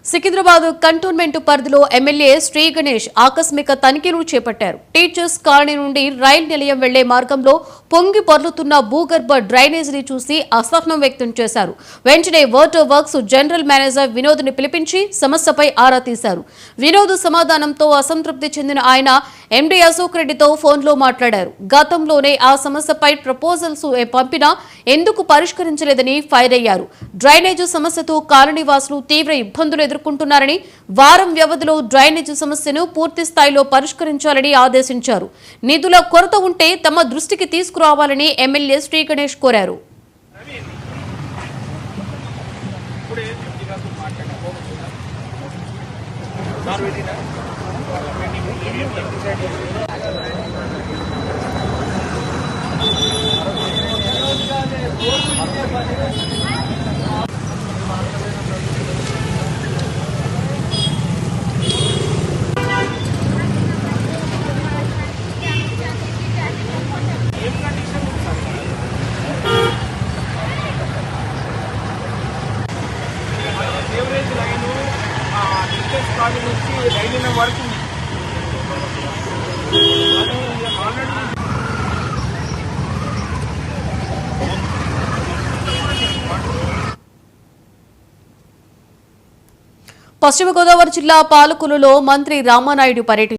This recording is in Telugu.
సికింద్రాబాద్ కంటోన్మెంట్ పరిధిలో ఎమ్మెల్యే శ్రీ గణేష్ ఆకస్మిక తనిఖీలు చేపట్టారు. టీచర్స్ కాలనీ నుండి రైలు నిలయం వెళ్లే మార్గంలో పొంగి పొర్లుతున్న భూగర్భ డ్రైనేజీని చూసి అసహనం వ్యక్తం చేశారు. వెంటనే water works general manager Vinod ని పిలిపించి సమస్యపై ఆరా తీశారు. వినోద్ సమాధానంతో అసంతృప్తి చెందిన ఆయన ఎండీ అశోక్ రెడ్డితో ఫోన్లో మాట్లాడారు. గతంలోనే ఆ సమస్యపై ప్రపోజల్స్ పంపినా ఎందుకు పరిష్కరించలేదని ఫైర్ అయ్యారు. డ్రైనేజ్ సమస్యతో కాలనీ వాసులు తీవ్ర ఇబ్బందులు ఎదుర్కొంటున్నారని, వారం వ్యవధిలో డ్రైనేజ్ సమస్యను పూర్తి స్థాయిలో పరిష్కరించాలని ఆదేశించారు. నిధుల కొరత ఉంటే తమ దృష్టికి తీసుకురావాలని ఎమ్మెల్యే శ్రీ గణేష్ కోరారు. పశ్చిమ గోదావరి జిల్లా పాలకులలో మంత్రి రామానాయుడు పర్యటించారు.